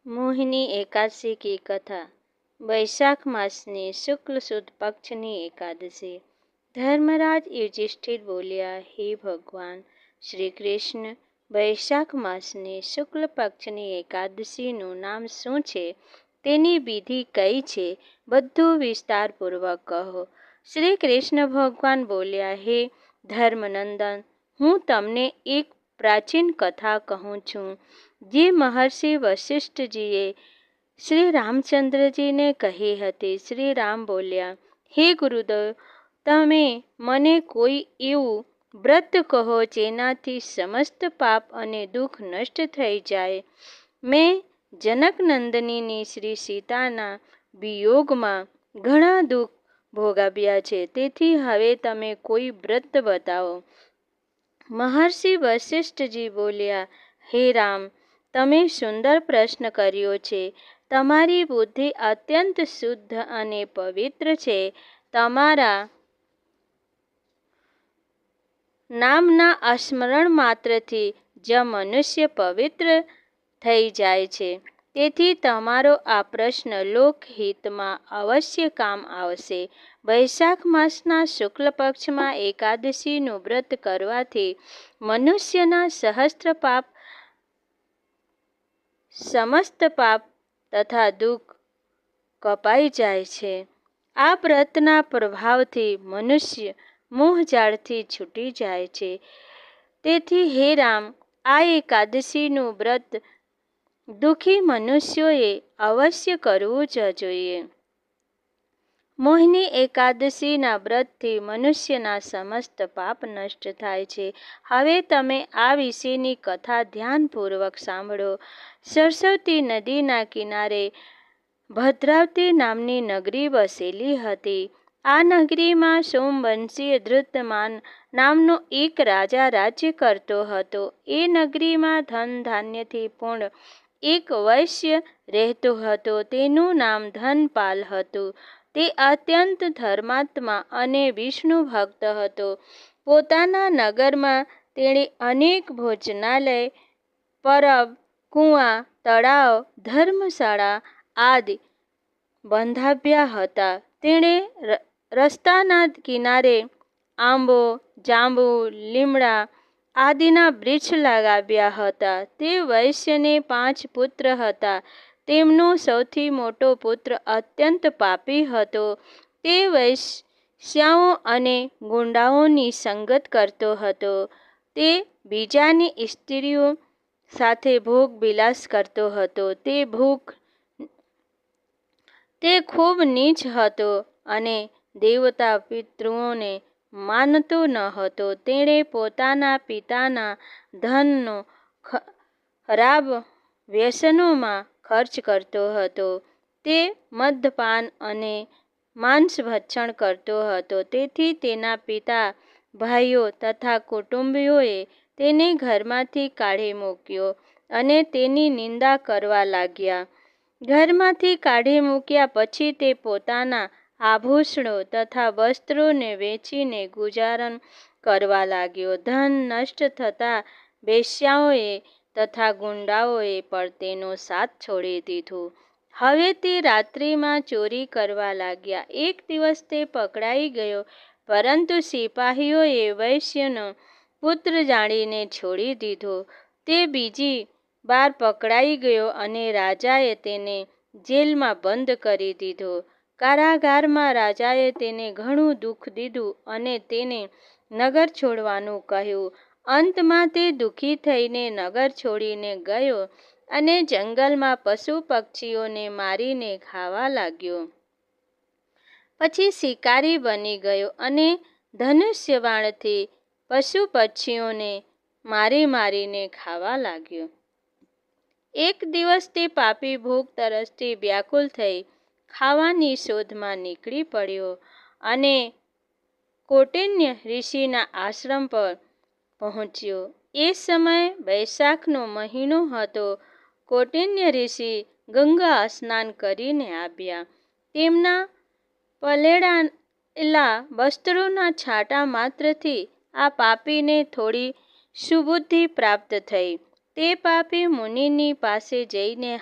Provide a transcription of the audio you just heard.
મોહિની એકાદશી કી કથા। વૈશાખ માસની શુક્લ સુદ પક્ષની એકાદશી। ધર્મરાજ યુધિષ્ઠિર બોલ્યા, હે ભગવાન શ્રી કૃષ્ણ, વૈશાખ માસની શુક્લ પક્ષની એકાદશીનું નામ શું છે? તેની વિધિ કઈ છે? બધું વિસ્તારપૂર્વક કહો। શ્રી કૃષ્ણ ભગવાન બોલ્યા, હે ધર્મનંદન, હું તમને એક પ્રાચીન કથા કહું છું, જે મહર્ષિ વશિષ્ઠજીએ શ્રી રામચંદ્રજીને કહી હતી। શ્રી રામ બોલ્યા, હે ગુરુદેવ, તમે મને કોઈ એવું વ્રત કહો જેનાથી સમસ્ત પાપ અને દુઃખ નષ્ટ થઈ જાય। મેં જનકનંદનીની શ્રી સીતાના વિયોગમાં ઘણા દુઃખ ભોગવ્યા છે, તેથી હવે તમે કોઈ વ્રત બતાવો। મહર્ષિ વશિષ્ઠજી બોલ્યા, હે રામ, તમે સુંદર પ્રશ્ન કર્યો છે। તમારી બુદ્ધિ અત્યંત શુદ્ધ અને પવિત્ર છે। તમારા નામના સ્મરણ માત્રથી જ મનુષ્ય પવિત્ર થઈ જાય છે, તેથી તમારો આ પ્રશ્ન લોકહિતમાં અવશ્ય કામ આવશે। વૈશાખ માસના શુક્લ પક્ષમાં એકાદશીનું વ્રત કરવાથી મનુષ્યના સમસ્ત પાપ તથા દુઃખ કપાઈ જાય છે। આ વ્રતના પ્રભાવથી મનુષ્ય મોહજાળથી છૂટી જાય છે। તેથી હે રામ, આ એકાદશીનું વ્રત દુઃખી મનુષ્યોએ અવશ્ય કરવું જ જોઈએ। મોહિની એકાદશીના વ્રતથી મનુષ્યના સમસ્ત પાપ નષ્ટ થાય છે। હવે તમે આ વિશેની કથા ધ્યાનપૂર્વક સાંભળો। સરસ્વતી નદીના કિનારે ભદ્રાવતી નામની નગરી વસેલી હતી। આ નગરીમાં સોમવંશીય ધૃતમાન નામનો એક રાજા રાજ્ય કરતો હતો। એ નગરીમાં ધન ધાન્યથી પૂર્ણ એક વૈશ્ય રહેતો હતો। તેનું નામ ધનપાલ હતું। તે અત્યંત ધર્માત્મા અને વિષ્ણુ ભક્ત હતો। પોતાના નગરમાં તેણે અનેક ભોજનાલય, પરબ, કુવા, તળાવ, ધર્મશાળા આદિ બંધાવ્યા હતા। તેણે રસ્તાના કિનારે આંબો, જાંબુ, લીમડા આદિના વૃક્ષ લગાવ્યા હતા। તે વૈશ્યને 5 પુત્ર હતા। તેમનો સૌથી મોટો પુત્ર અત્યંત પાપી હતો। તે વેશ્યાઓ અને ગુંડાઓની સંગત કરતો હતો। તે બીજાની સ્ત્રીઓ સાથે ભોગ વિલાસ કરતો હતો। તે ખૂબ નીચ હતો અને દેવતા પિતૃઓને માનતો ન હતો। તેણે પોતાના પિતાના ધનનો ખરાબ વ્યસનોમાં ખર્ચ કરતો હતો। તે મદ્યપાન અને માંસભક્ષણ કરતો હતો। તેથી તેના પિતા, ભાઈઓ તથા કુટુંબીઓએ તેને ઘરમાંથી કાઢી મૂક્યો અને તેની નિંદા કરવા લાગ્યા। ઘરમાંથી કાઢી મૂક્યા પછી તે પોતાના આભૂષણો તથા વસ્ત્રોને વેચીને ગુજારણ કરવા લાગ્યો। ધન નષ્ટ થતાં વેશ્યાઓએ તથા ગુંડાઓએ પણ તેનો સાથ છોડી દીધો। હવે તે રાત્રિમાં ચોરી કરવા લાગ્યા। એક દિવસ તે પકડાઈ ગયો, પરંતુ સિપાહીઓએ વૈશ્યનો પુત્ર જાણીને છોડી દીધો। તે બીજી વાર પકડાઈ ગયો અને રાજાએ તેને જેલમાં બંધ કરી દીધો। કારાગારમાં રાજાએ તેને ઘણું દુઃખ દીધું અને તેને નગર છોડવાનું કહ્યું। અંતમાં તે દુઃખી થઈને નગર છોડીને ગયો અને જંગલમાં પશુ પક્ષીઓને મારીને ખાવા લાગ્યો। પછી શિકારી બની ગયો અને ધનુષ્ય બાણથી પશુ પક્ષીઓને મારીને ખાવા લાગ્યો। એક દિવસ તે પાપી ભૂખ તરસથી વ્યાકુળ થઈ ખાવાની શોધમાં નીકળી પડ્યો અને કૌંડિન્ય ઋષિના આશ્રમ પર પહોંચ્યો। એ સમયે વૈશાખનો મહિનો હતો। કૌંડિન્ય ઋષિ ગંગા સ્નાન કરીને આવ્યા। તેમના પલળેલા વસ્ત્રોના છાંટા માત્રથી આ પાપીને થોડી સુબુદ્ધિ પ્રાપ્ત થઈ। તે પાપી મુનિની પાસે જઈને